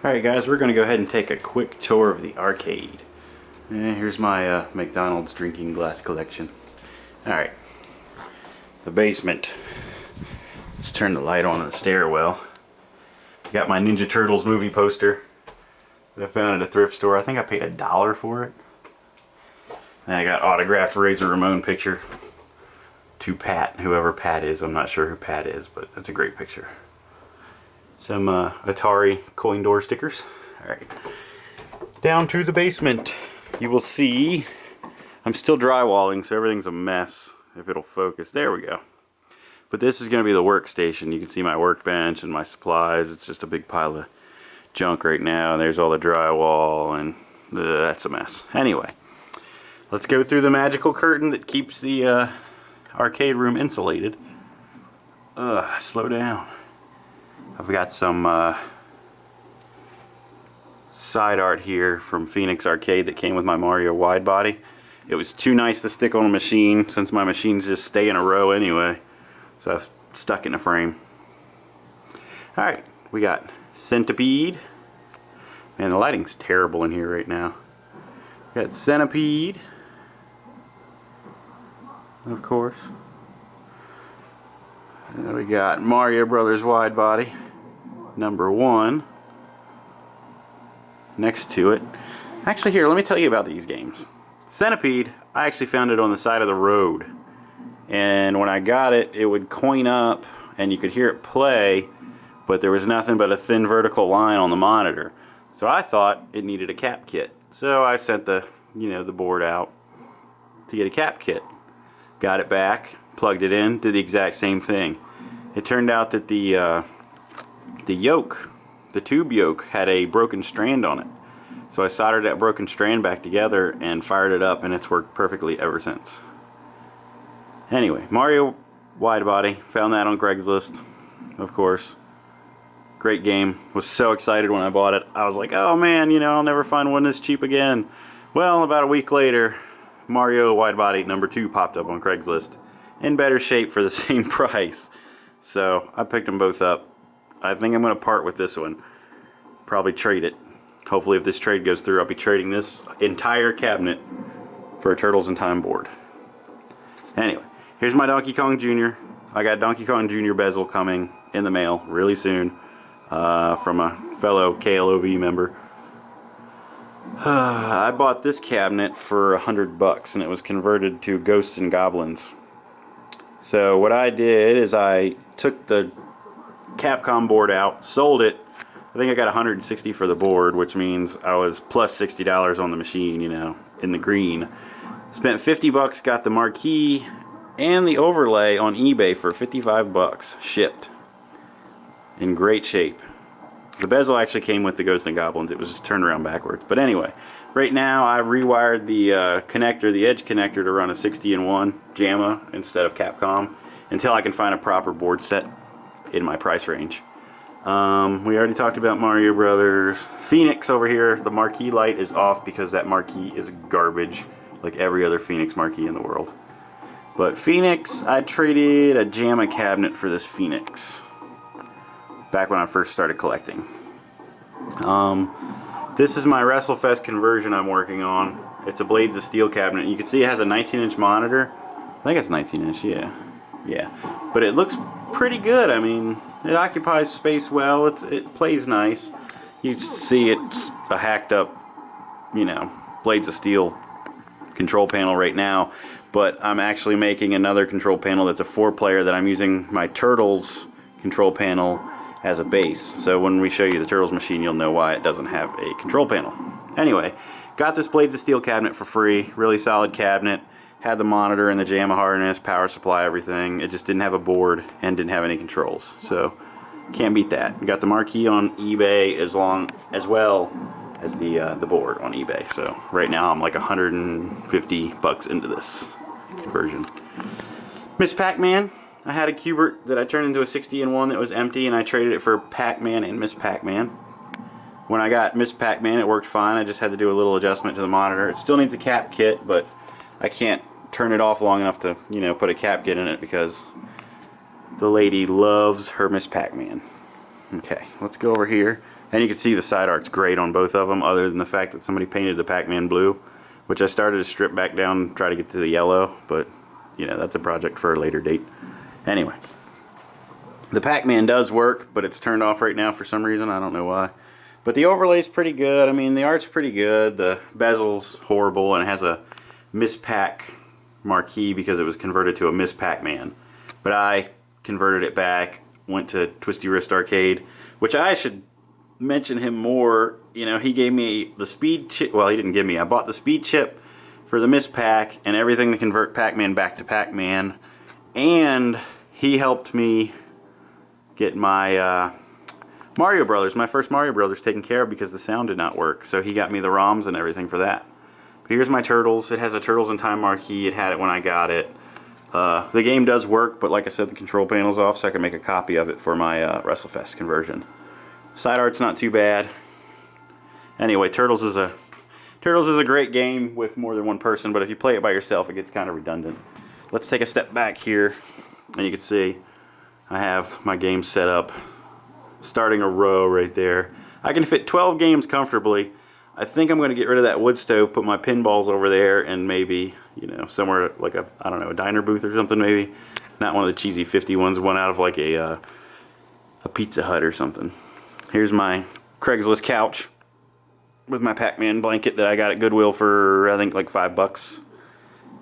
Alright guys, we're going to go ahead and take a quick tour of the arcade. And here's my McDonald's drinking glass collection. Alright, the basement. Let's turn the light on in the stairwell. Got my Ninja Turtles movie poster that I found at a thrift store. I think I paid $1 for it. And I got autographed Razor Ramon picture to Pat, whoever Pat is. I'm not sure who Pat is, but that's a great picture. Some Atari coin door stickers. Alright, down to the basement. You will see I'm still drywalling, so everything's a mess. If it'll focus, there we go. But this is going to be the workstation. You can see my workbench and my supplies. It's just a big pile of junk right now. There's all the drywall, and that's a mess. Anyway, let's go through the magical curtain that keeps the arcade room insulated. Slow down. I've got some side art here from Phoenix Arcade that came with my Mario wide body. It was too nice to stick on a machine since my machines just stay in a row anyway. So I've stuck in a frame. Alright, we got Centipede. Man, the lighting's terrible in here right now. We got Centipede. Of course. And we got Mario Brothers wide body, #1. Next to it. Actually, here, let me tell you about these games. Centipede, I actually found it on the side of the road. And when I got it, it would coin up and you could hear it play, but there was nothing but a thin vertical line on the monitor. So I thought it needed a cap kit. So I sent the board out to get a cap kit. Got it back, plugged it in, did the exact same thing. It turned out that the yoke, the tube yoke, had a broken strand on it. So I soldered that broken strand back together and fired it up, and it's worked perfectly ever since. Anyway, Mario wide body, found that on Craigslist, of course. Great game. Was so excited when I bought it. I was like, oh man, I'll never find one this cheap again. Well, about a week later, Mario wide body #2 popped up on Craigslist in better shape for the same price. So I picked them both up. I think I'm going to part with this one. Probably trade it. Hopefully if this trade goes through, I'll be trading this entire cabinet for a Turtles in Time board. Anyway, here's my Donkey Kong Jr. I got Donkey Kong Jr. bezel coming in the mail really soon from a fellow KLOV member. I bought this cabinet for $100 and it was converted to Ghosts and Goblins. So what I did is I took the Capcom board out, sold it. I think I got $160 for the board, which means I was plus $60 on the machine, in the green. Spent $50, got the marquee and the overlay on eBay for $55, shipped. In great shape. The bezel actually came with the Ghosts and Goblins. It was just turned around backwards. But anyway, right now I've rewired the connector, the edge connector, to run a 60-in-1 JAMA instead of Capcom until I can find a proper board set in my price range. We already talked about Mario Brothers. Phoenix over here, the marquee light is off because that marquee is garbage, like every other Phoenix marquee in the world. But Phoenix, I traded a JAMA cabinet for this Phoenix back when I first started collecting. This is my Wrestlefest conversion I'm working on. It's a Blades of Steel cabinet. You can see it has a 19-inch monitor. I think it's 19-inch, yeah. But it looks pretty good. I mean, it occupies space well. It plays nice. You see it's a hacked up, Blades of Steel control panel right now. But I'm actually making another control panel that's a 4-player that I'm using my Turtles control panel as a base. So when we show you the Turtles machine, you'll know why it doesn't have a control panel. Anyway, got this Blades of Steel cabinet for free. Really solid cabinet. Had the monitor and the JAMA harness, power supply, everything. It just didn't have a board and didn't have any controls. So can't beat that. We got the marquee on eBay as well as the board on eBay. So right now I'm like $150 into this conversion. Miss Pac-Man. I had a Cubert that I turned into a 60-in-1 that was empty, and I traded it for Pac-Man and Miss Pac-Man. When I got Miss Pac-Man, it worked fine. I just had to do a little adjustment to the monitor. It still needs a cap kit, but I can't turn it off long enough to, put a cap kit in it because the lady loves her Miss Pac-Man. Okay, let's go over here And you can see the side art's great on both of them, other than the fact that somebody painted the Pac-Man blue, which I started to strip back down, try to get to the yellow, but you know, that's a project for a later date. Anyway, the Pac-Man does work, but it's turned off right now for some reason. I don't know why. But the overlay's pretty good. I mean, the art's pretty good. The bezel's horrible, and it has a Miss Pac marquee because it was converted to a Miss Pac-Man. But I converted it back, went to Twisty Wrist Arcade, which I should mention him more. You know, he gave me the speed chip. Well, he didn't give me. I bought the speed chip for the Miss Pac and everything to convert Pac-Man back to Pac-Man. And he helped me get my Mario Brothers, my first Mario Brothers, taken care of because the sound did not work. So he got me the ROMs and everything for that. But here's my Turtles. It has a Turtles in Time marquee. It had it when I got it. The game does work, but like I said, the control panel's off, so I can make a copy of it for my Wrestlefest conversion. Side art's not too bad. Anyway, Turtles is a great game with more than one person, but if you play it by yourself, it gets kind of redundant. Let's take a step back here, and you can see I have my game set up, starting a row right there. I can fit 12 games comfortably. I think I'm going to get rid of that wood stove, put my pinballs over there, and maybe, you know, somewhere like a, I don't know, a diner booth or something maybe. Not one of the cheesy 50 ones, one out of like a Pizza Hut or something. Here's my Craigslist couch with my Pac-Man blanket that I got at Goodwill for, I think, like $5.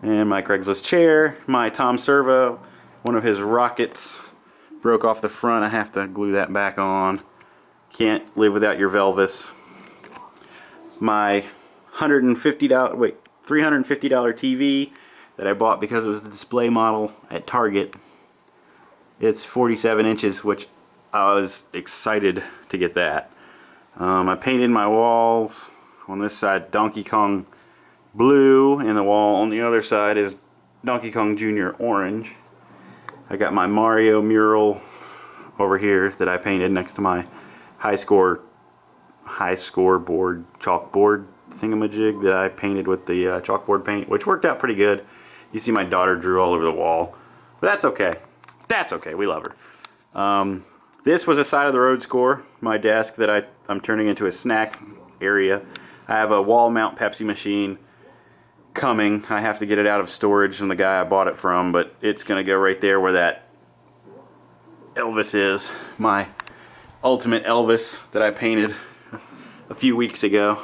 And my Craigslist chair, my Tom Servo, one of his rockets broke off the front. I have to glue that back on. Can't live without your Velvis. My $350 TV that I bought because it was the display model at Target. It's 47 inches, which I was excited to get that. I painted my walls. On this side, Donkey Kong blue, and the wall on the other side is Donkey Kong Jr. orange. I got my Mario mural over here that I painted next to my high score board, chalkboard thingamajig that I painted with the chalkboard paint, which worked out pretty good. You see my daughter drew all over the wall, but that's okay. That's okay. We love her. This was a side of the road score, my desk that I'm turning into a snack area. I have a wall mount Pepsi machine coming. I have to get it out of storage from the guy I bought it from, but it's going to go right there where that Elvis is. My ultimate Elvis that I painted a few weeks ago.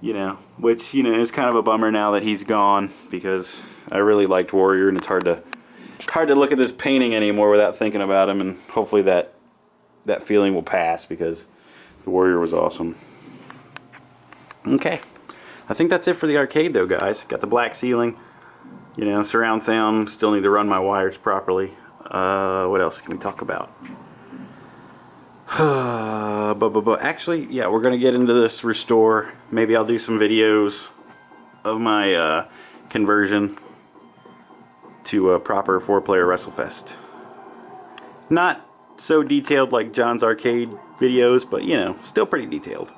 You know, which, you know, is kind of a bummer now that he's gone, because I really liked Warrior, and it's hard to look at this painting anymore without thinking about him, and hopefully that feeling will pass, because the Warrior was awesome. Okay, I think that's it for the arcade though, guys. Got the black ceiling, you know, surround sound. Still need to run my wires properly. What else can we talk about? Actually, yeah, we're gonna get into this restore. Maybe I'll do some videos of my conversion to a proper 4-player Wrestlefest. Not so detailed like John's arcade videos, but you know, still pretty detailed.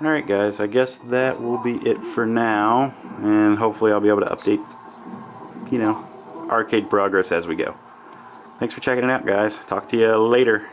Alright guys, I guess that will be it for now, and hopefully I'll be able to update, you know, arcade progress as we go. Thanks for checking it out, guys. Talk to you later.